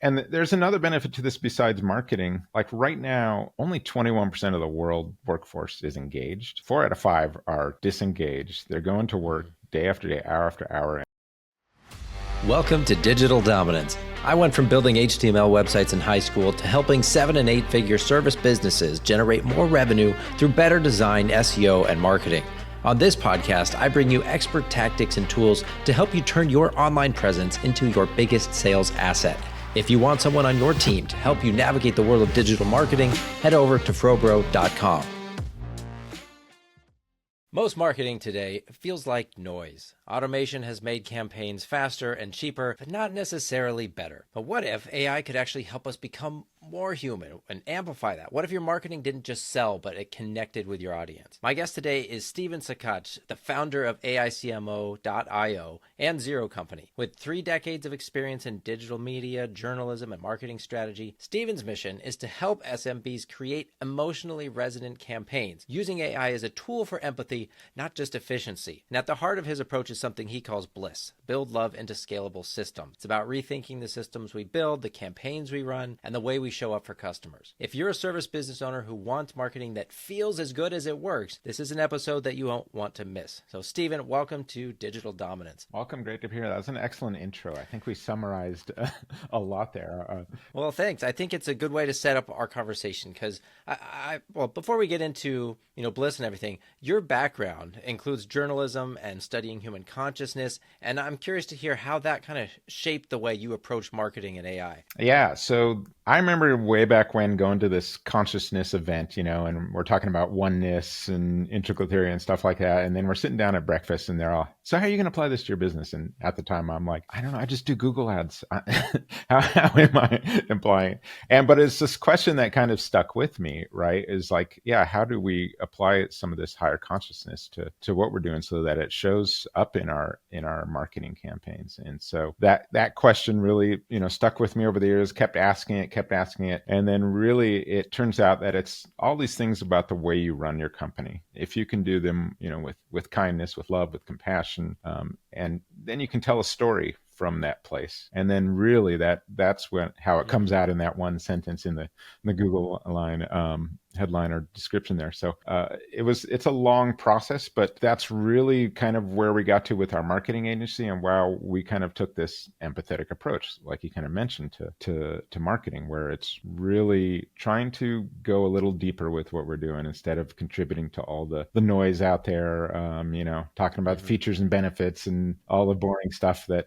And there's another benefit to this besides marketing. Like right now, only 21% of the world workforce is engaged. 4 out of 5 are disengaged. They're going to work day after day, hour after hour. Welcome to Digital Dominance. I went from building HTML websites in high school to helping 7- and 8-figure service businesses generate more revenue through better design, SEO, and marketing. On this podcast, I bring you expert tactics and tools to help you turn your online presence into your biggest sales asset. If you want someone on your team to help you navigate the world of digital marketing, head over to FroBro.com. Most marketing today feels like noise. Automation has made campaigns faster and cheaper, but not necessarily better. But what if AI could actually help us become more human and amplify that? What if your marketing didn't just sell, but it connected with your audience? My guest today is Stephen Sakach, the founder of AICMO.io and Zero Company. With 3 decades of experience in digital media, journalism, and marketing strategy, Stephen's mission is to help SMBs create emotionally resonant campaigns, using AI as a tool for empathy, not just efficiency. And at the heart of his approach is something he calls BLISS, build love into scalable systems. It's about rethinking the systems we build, the campaigns we run, and the way we show up for customers. If you're a service business owner who wants marketing that feels as good as it works, this is an episode that you won't want to miss. So Stephen, welcome to Digital Dominance. Welcome. Great to be here. That was an excellent intro. I think we summarized a lot there. Well, thanks. I think it's a good way to set up our conversation because well, before we get into, BLISS and everything, your background includes journalism and studying human consciousness. And I'm curious to hear how that kind of shaped the way you approach marketing and AI. Yeah. So I remember way back when going to this consciousness event, and we're talking about oneness and integral theory and stuff like that. And then we're sitting down at breakfast and they're all, so how are you going to apply this to your business? And at the time I'm like, I don't know. I just do Google ads. How am I applying? But it's this question that kind of stuck with me, right? Is like, yeah, how do we apply some of this higher consciousness to what we're doing so that it shows up in our marketing campaigns? And so that question really, stuck with me over the years, kept asking it. And then really it turns out that it's all these things about the way you run your company. If you can do them, with kindness, with love, with compassion, and then you can tell a story from that place. And then really that's how it comes out in that one sentence in the Google headline or description there. So it's a long process, but that's really kind of where we got to with our marketing agency and while we kind of took this empathetic approach, like you kind of mentioned, to marketing, where it's really trying to go a little deeper with what we're doing instead of contributing to all the noise out there, talking about the features and benefits and all the boring stuff that,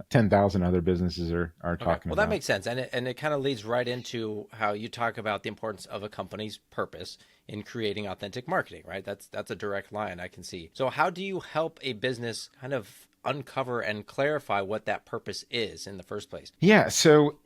10,000 other businesses are talking about. Well, that makes sense. And it kind of leads right into how you talk about the importance of a company's purpose in creating authentic marketing, right? That's a direct line I can see. So how do you help a business kind of uncover and clarify what that purpose is in the first place? Yeah, so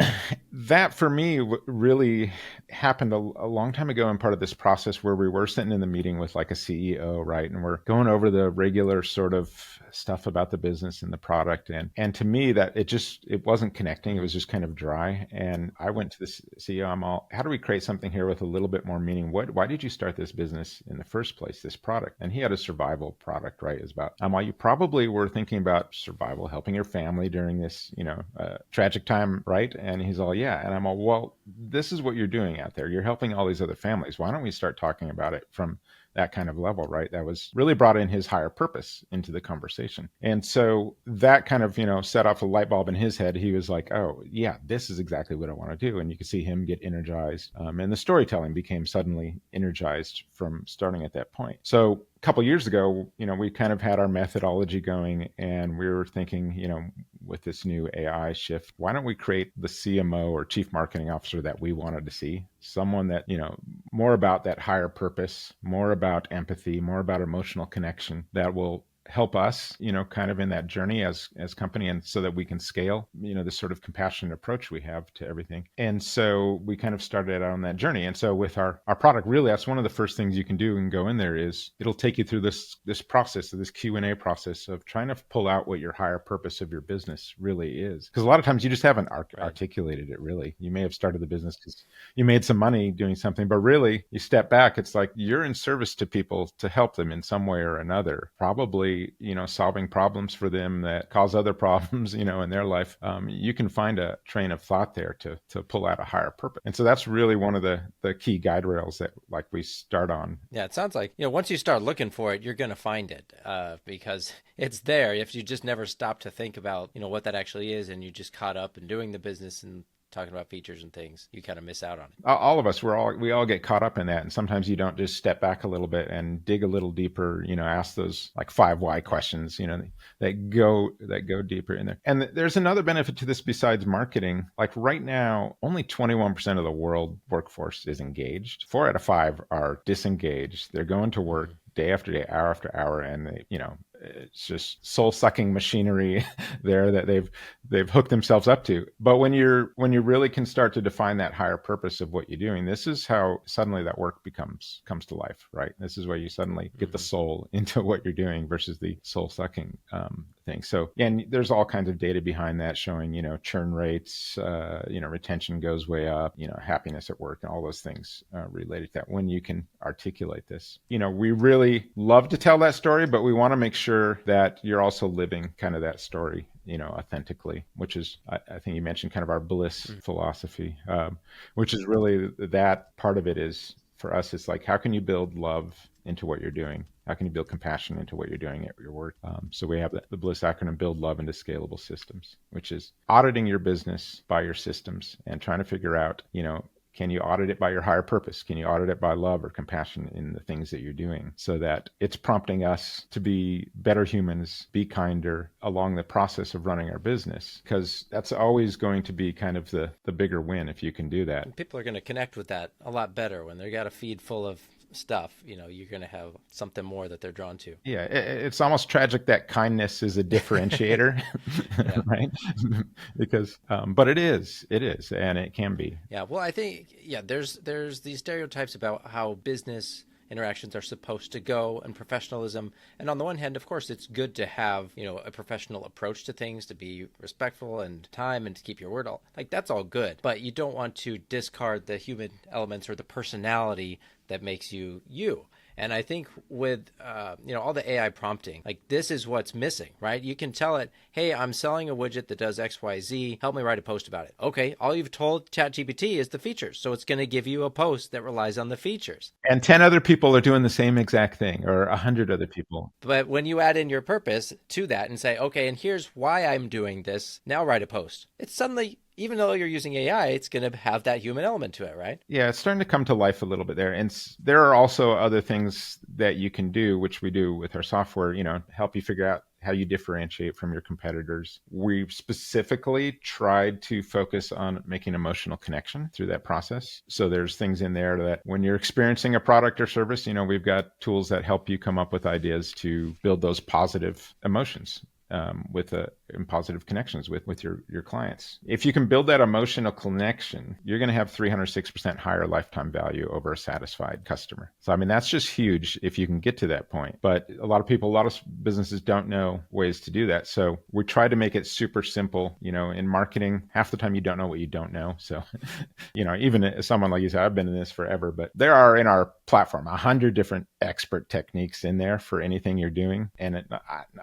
that for me really happened a long time ago in part of this process where we were sitting in the meeting with like a CEO, right? And we're going over the regular sort of stuff about the business and the product. And to me that it wasn't connecting. It was just kind of dry. And I went to the CEO, how do we create something here with a little bit more meaning? Why did you start this business in the first place, this product? And he had a survival product, right? It's about, you probably were thinking about survival, helping your family during this, tragic time, right? And he's all, yeah. And I'm all, well, this is what you're doing out there. You're helping all these other families. Why don't we start talking about it from that kind of level, right? That was really brought in his higher purpose into the conversation. And so that kind of, set off a light bulb in his head. He was like, oh yeah, this is exactly what I want to do. And you could see him get energized. And the storytelling became suddenly energized from starting at that point. So a couple of years ago, we kind of had our methodology going and we were thinking, with this new AI shift, why don't we create the CMO or chief marketing officer that we wanted to see? Someone that, more about that higher purpose, more about empathy, more about emotional connection that will help us, kind of in that journey as company, and so that we can scale, this sort of compassionate approach we have to everything. And so we kind of started out on that journey. And so with our product, really, that's one of the first things you can do and go in there is it'll take you through this process, this Q&A process of trying to pull out what your higher purpose of your business really is. Because a lot of times you just haven't articulated it really. You may have started the business because you made some money doing something, but really you step back, it's like you're in service to people to help them in some way or another. Probably really, solving problems for them that cause other problems, in their life, you can find a train of thought there to pull out a higher purpose. And so that's really one of the key guide rails that like we start on. Yeah, it sounds like, once you start looking for it, you're going to find it because it's there. If you just never stop to think about, what that actually is, and you just caught up in doing the business and talking about features and things, you kind of miss out on it. All of us, we all get caught up in that. And sometimes you don't just step back a little bit and dig a little deeper, ask those like 5 why questions, that go deeper in there. And there's another benefit to this besides marketing. Like right now, only 21% of the world workforce is engaged. 4 out of 5 are disengaged. They're going to work day after day, hour after hour, and they, it's just soul sucking machinery there that they've hooked themselves up to. But when you really can start to define that higher purpose of what you're doing, this is how suddenly that work comes to life, right? This is where you suddenly get the soul into what you're doing versus the soul sucking thing. So, and there's all kinds of data behind that showing, churn rates, retention goes way up, happiness at work and all those things related to that when you can articulate this. We really love to tell that story, but we want to make sure that you're also living kind of that story, authentically, which is, I think you mentioned kind of our BLISS philosophy, which is really that part of it is for us. It's like, how can you build love into what you're doing? How can you build compassion into what you're doing at your work? So we have the BLISS acronym, build love into scalable systems, which is auditing your business by your systems and trying to figure out, can you audit it by your higher purpose? Can you audit it by love or compassion in the things that you're doing so that it's prompting us to be better humans, be kinder along the process of running our business? Because that's always going to be kind of the bigger win if you can do that. People are going to connect with that a lot better when they got a feed full of stuff. You're going to have something more that they're drawn to. Yeah, it's almost tragic that kindness is a differentiator, right? Because, but it is, and it can be. Yeah, well, I think there's these stereotypes about how business interactions are supposed to go and professionalism. And on the one hand, of course, it's good to have, a professional approach to things, to be respectful and time and to keep your word. That's all good. But you don't want to discard the human elements or the personality that makes you you. And I think with, all the AI prompting, this is what's missing, right? You can tell it, hey, I'm selling a widget that does X, Y, Z. Help me write a post about it. Okay, all you've told ChatGPT is the features. So it's going to give you a post that relies on the features. And 10 other people are doing the same exact thing, or 100 other people. But when you add in your purpose to that and say, okay, and here's why I'm doing this, now write a post. It's suddenly, even though you're using AI, it's going to have that human element to it, right? Yeah, it's starting to come to life a little bit there. And there are also other things that you can do, which we do with our software, help you figure out how you differentiate from your competitors. We specifically tried to focus on making emotional connection through that process. So there's things in there that when you're experiencing a product or service, we've got tools that help you come up with ideas to build those positive emotions. In positive connections with your clients. If you can build that emotional connection, you're going to have 306% higher lifetime value over a satisfied customer. So, that's just huge if you can get to that point. But a lot of businesses don't know ways to do that. So we try to make it super simple. In marketing, half the time you don't know what you don't know. So, even as someone like you said, I've been in this forever, but there are in our platform 100 different expert techniques in there for anything you're doing. And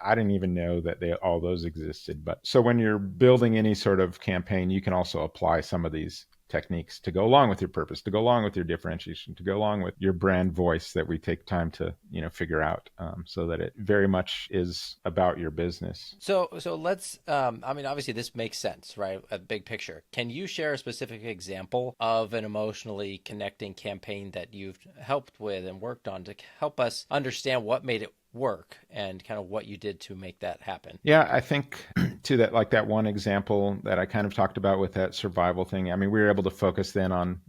I didn't even know that all those existed. But so when you're building any sort of campaign, you can also apply some of these techniques to go along with your purpose, to go along with your differentiation, to go along with your brand voice that we take time to, figure out so that it very much is about your business. So let's, obviously this makes sense, right? A big picture. Can you share a specific example of an emotionally connecting campaign that you've helped with and worked on to help us understand what made it work and kind of what you did to make that happen? Yeah, I think to that, like that one example that I kind of talked about with that survival thing. We were able to focus then on,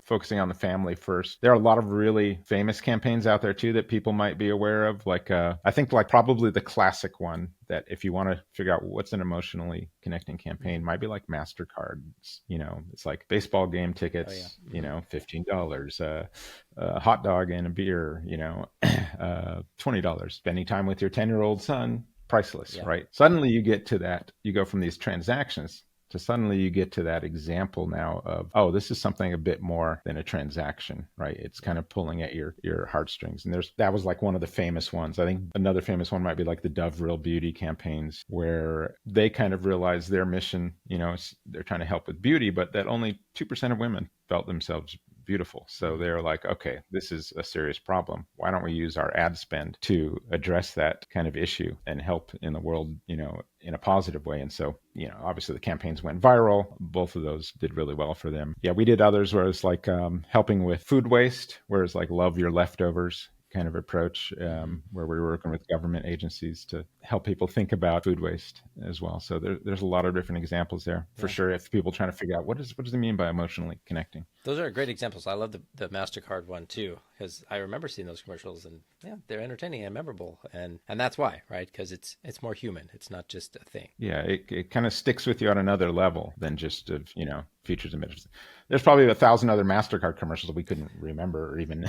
focusing on the family first. There are a lot of really famous campaigns out there too that people might be aware of. I think probably the classic one that if you want to figure out what's an emotionally connecting campaign might be like MasterCards. It's like baseball game tickets, $15, a hot dog and a beer, $20. Spending time with your 10-year-old son, priceless, right? Suddenly you get to that, you go from these transactions So suddenly you get to that example now of, oh, this is something a bit more than a transaction, right? It's kind of pulling at your heartstrings. And that was like one of the famous ones. I think another famous one might be like the Dove Real Beauty campaigns, where they kind of realized their mission, they're trying to help with beauty, but that only 2% of women felt themselves beautiful. So they're like, okay, this is a serious problem. Why don't we use our ad spend to address that kind of issue and help in the world, in a positive way? And so, obviously the campaigns went viral. Both of those did really well for them. Yeah, we did others where it's like helping with food waste, where it's like love your leftovers kind of approach, where we're working with government agencies to help people think about food waste as well. So there's a lot of different examples there for sure. If people trying to figure out what does it mean by emotionally connecting. Those are great examples. I love the MasterCard one too, because I remember seeing those commercials, and yeah, they're entertaining and memorable, and that's why, right? Because it's more human. It's not just a thing. Yeah, it kind of sticks with you on another level than just of features and images. There's probably 1,000 other MasterCard commercials we couldn't remember or even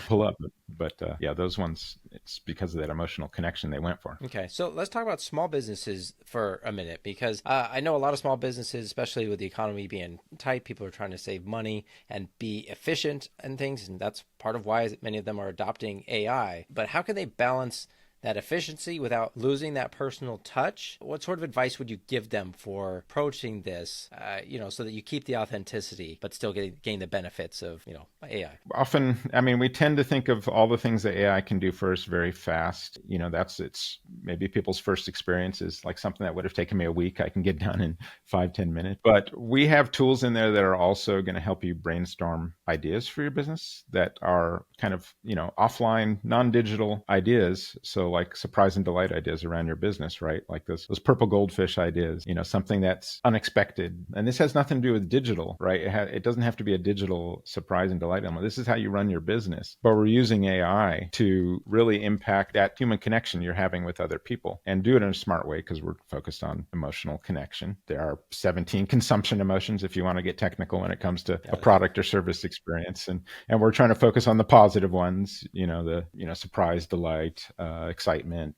pull up, but yeah, those ones, it's because of that emotional connection they went for. Okay, so let's talk about small businesses for a minute, because I know a lot of small businesses, especially with the economy being tight, people are trying to save money and be efficient and things, and that's part of why many of them are adopting AI. But how can they balance that efficiency without losing that personal touch? What sort of advice would you give them for approaching this, so that you keep the authenticity but still gain the benefits of, AI? Often, we tend to think of all the things that AI can do first very fast. It's maybe people's first experiences, like something that would have taken me a week, I can get done in 5-10 minutes. But we have tools in there that are also going to help you brainstorm ideas for your business that are kind of, offline, non-digital ideas. So like surprise and delight ideas around your business, right? Like those purple goldfish ideas, something that's unexpected. And this has nothing to do with digital, right? It doesn't have to be a digital surprise and delight element. This is how you run your business. But we're using AI to really impact that human connection you're having with other people, and do it in a smart way, because we're focused on emotional connection. There are 17 consumption emotions, if you want to get technical, when it comes to a product or service experience. And we're trying to focus on the positive ones, surprise, delight, excitement,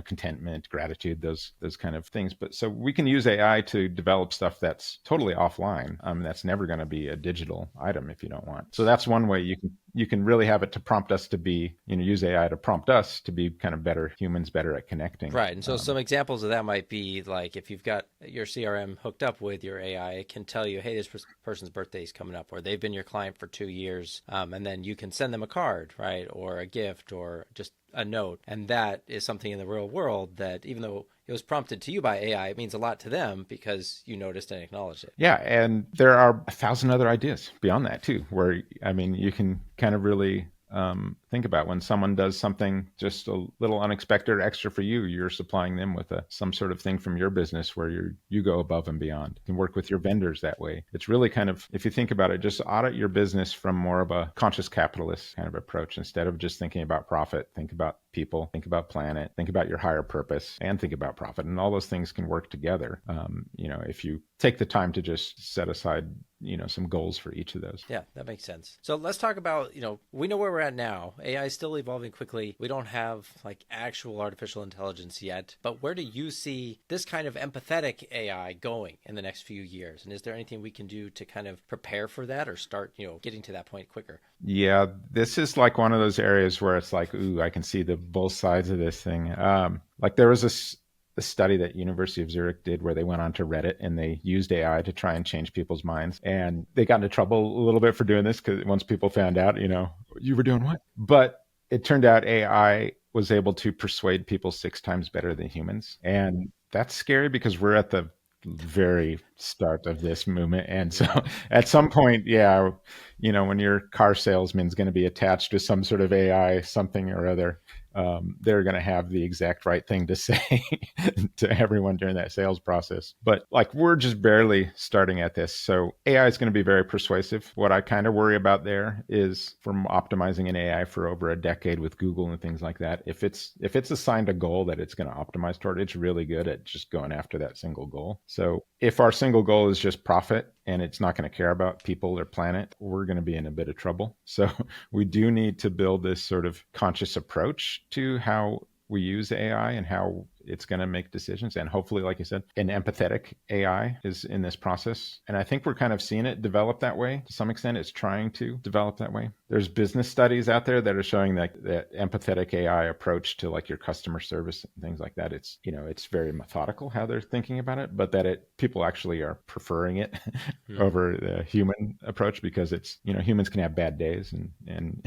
contentment, gratitude, those kind of things. But so we can use AI to develop stuff that's totally offline. That's never going to be a digital item if you don't want. So that's one way you can really have it to prompt us to be, use AI to prompt us to be kind of better humans, better at connecting. Right. And so some examples of that might be like, if you've got your CRM hooked up with your AI, it can tell you, hey, this person's birthday is coming up, or they've been your client for 2 years. And then you can send them a card, right? Or a gift, or just a note. And that is something in the real world that, even though it was prompted to you by AI, it means a lot to them because you noticed and acknowledged it. Yeah. And there are 1,000 other ideas beyond that too, where, you can kind of really think about when someone does something just a little unexpected or extra for you, you're supplying them with some sort of thing from your business where you go above and beyond. You can work with your vendors that way. It's really kind of, if you think about it, just audit your business from more of a conscious capitalist kind of approach. Instead of just thinking about profit, think about people, think about planet, think about your higher purpose, and think about profit. And all those things can work together. If you take the time to just set aside, some goals for each of those. Yeah, that makes sense. So let's talk about, we know where we're at now. AI is still evolving quickly. We don't have like actual artificial intelligence yet, but where do you see this kind of empathetic AI going in the next few years? And is there anything we can do to kind of prepare for that, or start, getting to that point quicker? Yeah, this is like one of those areas where it's like, ooh, I can see both sides of this thing. Like there was a study that University of Zurich did where they went onto Reddit and they used AI to try and change people's minds. And they got into trouble a little bit for doing this, because once people found out, you were doing what? But it turned out AI was able to persuade people 6 times better than humans. And that's scary, because we're at the very start of this movement. And so at some point, when your car salesman's going to be attached to some sort of AI, something or other, they're going to have the exact right thing to say to everyone during that sales process. But like, we're just barely starting at this. So AI is going to be very persuasive. What I kind of worry about there is, from optimizing an AI for over a decade with Google and things like that, if it's assigned a goal that it's going to optimize toward, it's really good at just going after that single goal. So if our single goal is just profit and it's not going to care about people or planet, we're going to be in a bit of trouble. So we do need to build this sort of conscious approach to how we use AI and how it's going to make decisions. And hopefully, like you said, an empathetic AI is in this process. And I think we're kind of seeing it develop that way to some extent. It's trying to develop that way. There's business studies out there that are showing that empathetic AI approach to like your customer service and things like that. It's, it's very methodical how they're thinking about it, but that people actually are preferring it over the human approach, because it's, humans can have bad days and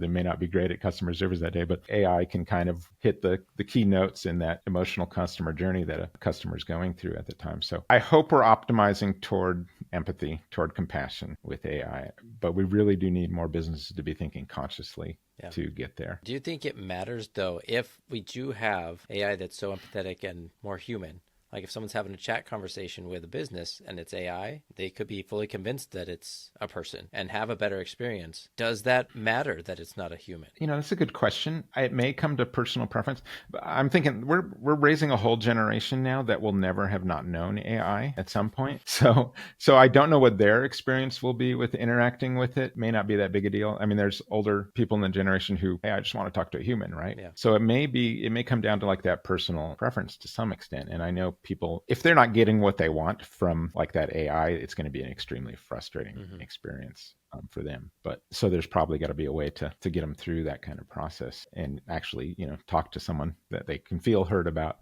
they may not be great at customer service that day, but AI can kind of hit the key notes in that emotional customer journey that a customer is going through at the time. So I hope we're optimizing toward empathy, toward compassion with AI, but we really do need more businesses to be thinking consciously to get there. Do you think it matters, though, if we do have AI that's so empathetic and more human? Like if someone's having a chat conversation with a business and it's AI, they could be fully convinced that it's a person and have a better experience. Does that matter that it's not a human? That's a good question. It may come to personal preference, but I'm thinking we're raising a whole generation now that will never have not known AI at some point. So I don't know what their experience will be with interacting with it. May not be that big a deal. I mean, there's older people in the generation who, hey, I just want to talk to a human, right? Yeah. So it may come down to like that personal preference to some extent. And I know people, if they're not getting what they want from like that AI, it's going to be an extremely frustrating experience for them. But so there's probably got to be a way to get them through that kind of process and actually, talk to someone that they can feel heard about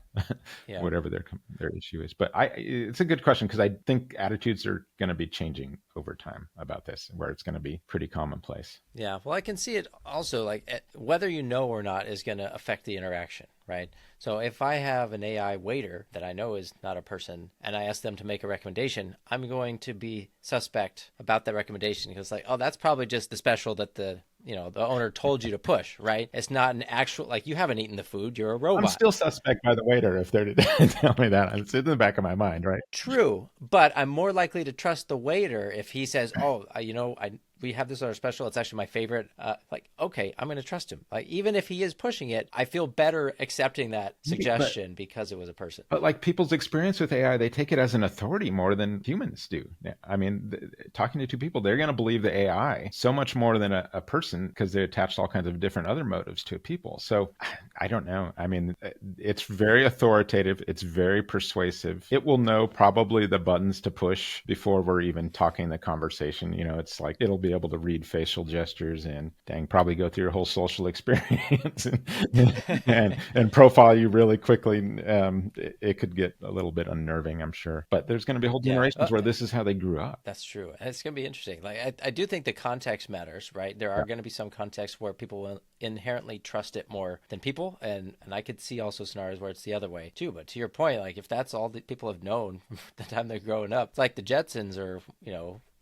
whatever their issue is. But it's a good question, because I think attitudes are going to be changing over time about this, where it's going to be pretty commonplace. Yeah. Well, I can see it also, like whether you know or not is going to affect the interaction, right? So if I have an AI waiter that I know is not a person and I ask them to make a recommendation, I'm going to be suspect about that recommendation, because like, oh, that's probably just the special that the owner told you to push, right? It's not an actual, like, you haven't eaten the food, you're a robot. I'm still suspect by the waiter if they're to tell me that. It's in the back of my mind, right? True, but I'm more likely to trust the waiter if he says, oh, we have this other special, it's actually my favorite. Like, okay, I'm going to trust him. Like, even if he is pushing it, I feel better accepting that suggestion because it was a person. But like people's experience with AI, they take it as an authority more than humans do. I mean, talking to two people, they're going to believe the AI so much more than a person, because they attach all kinds of different other motives to people. So I don't know. I mean, it's very authoritative. It's very persuasive. It will know probably the buttons to push before we're even talking the conversation. It's like it'll be able to read facial gestures and probably go through your whole social experience and profile you really quickly. It could get a little bit unnerving, I'm sure. But there's going to be whole generations where this is how they grew up. That's true. And it's going to be interesting. Like I do think the context matters, right? There are going to be some contexts where people will inherently trust it more than people, and I could see also scenarios where it's the other way too. But to your point, like if that's all that people have known from the time they're growing up, it's like the Jetsons, or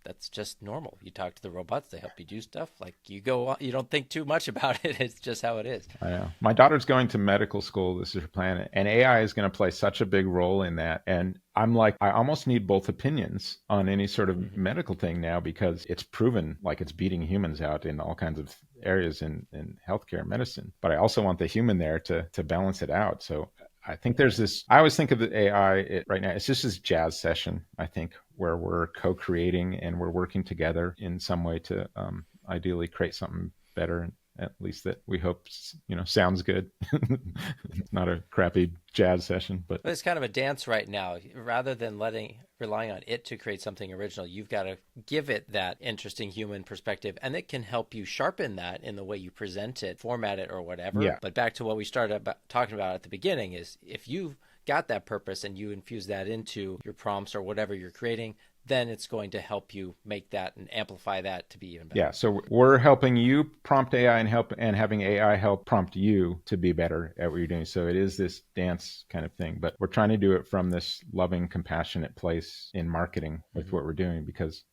that's just normal. You talk to the robots, they help you do stuff. Like you don't think too much about it. It's just how it is. I know. My daughter's going to medical school. This is her plan. And AI is going to play such a big role in that. And I'm like, I almost need both opinions on any sort of medical thing now, because it's proven like it's beating humans out in all kinds of areas in healthcare medicine. But I also want the human there to balance it out. So I think there's this, I always think of the AI right now, it's just this jazz session, I think, where we're co-creating and we're working together in some way to ideally create something better, at least that we hope, sounds good. Not a crappy jazz session, but it's kind of a dance right now. Rather than relying on it to create something original, you've got to give it that interesting human perspective, and it can help you sharpen that in the way you present it, format it, or whatever. Yeah. But back to what we started talking about at the beginning is, if you've got that purpose and you infuse that into your prompts or whatever you're creating, then it's going to help you make that and amplify that to be even better. Yeah, so we're helping you prompt AI and having AI help prompt you to be better at what you're doing. So it is this dance kind of thing, but we're trying to do it from this loving, compassionate place in marketing with what we're doing, because,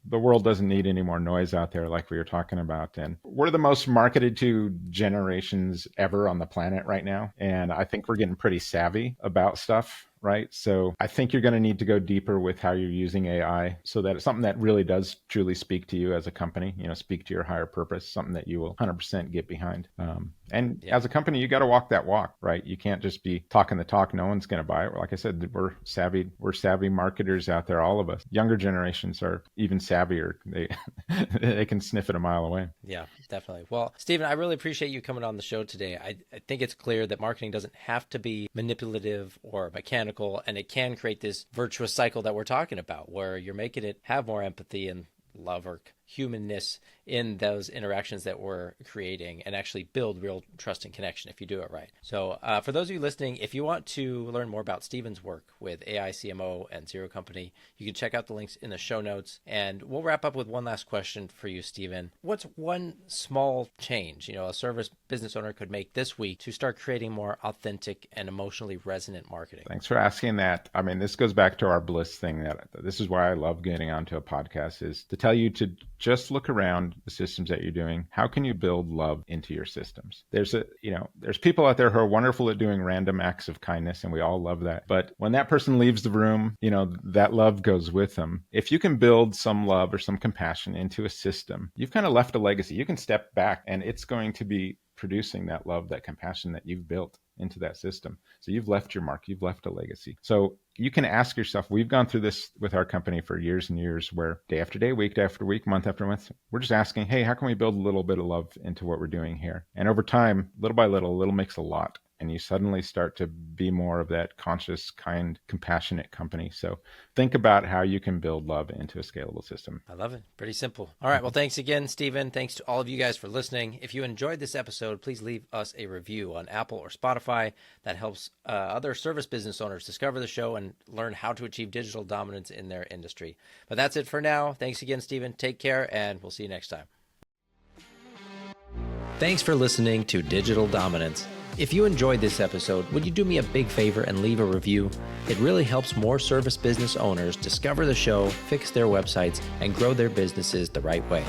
the world doesn't need any more noise out there like we were talking about. And we're the most marketed to generations ever on the planet right now. And I think we're getting pretty savvy about stuff. Right. So I think you're going to need to go deeper with how you're using AI, so that it's something that really does truly speak to you as a company, speak to your higher purpose, something that you will 100% get behind. And as a company, you got to walk that walk, right? You can't just be talking the talk. No one's going to buy it. Like I said, we're savvy marketers out there, all of us. Younger generations are even savvier. They can sniff it a mile away. Yeah, definitely. Well, Stephen, I really appreciate you coming on the show today. I think it's clear that marketing doesn't have to be manipulative or mechanical, and it can create this virtuous cycle that we're talking about, where you're making it have more empathy and love or humanness in those interactions that we're creating, and actually build real trust and connection if you do it right. So for those of you listening, if you want to learn more about Stephen's work with AI CMO and Zero Company, you can check out the links in the show notes. And we'll wrap up with one last question for you, Stephen. What's one small change, a service business owner could make this week to start creating more authentic and emotionally resonant marketing? Thanks for asking that. I mean, this goes back to our BLISS thing. This is why I love getting onto a podcast, is to tell you to just look around the systems that you're doing. How can you build love into your systems? There's people out there who are wonderful at doing random acts of kindness, and we all love that. But when that person leaves the room, that love goes with them. If you can build some love or some compassion into a system, you've kind of left a legacy. You can step back and it's going to be producing that love, that compassion that you've built into that system. So you've left your mark, you've left a legacy. So you can ask yourself, we've gone through this with our company for years and years, where day after day, week after week, month after month, we're just asking, hey, how can we build a little bit of love into what we're doing here? And over time, little by little, a little makes a lot. And you suddenly start to be more of that conscious, kind, compassionate company. So think about how you can build love into a scalable system. I love it. Pretty simple. All right. Well, thanks again, Stephen. Thanks to all of you guys for listening. If you enjoyed this episode, please leave us a review on Apple or Spotify. That helps other service business owners discover the show and learn how to achieve digital dominance in their industry. But that's it for now. Thanks again, Stephen. Take care, and we'll see you next time. Thanks for listening to Digital Dominance. If you enjoyed this episode, would you do me a big favor and leave a review? It really helps more service business owners discover the show, fix their websites, and grow their businesses the right way.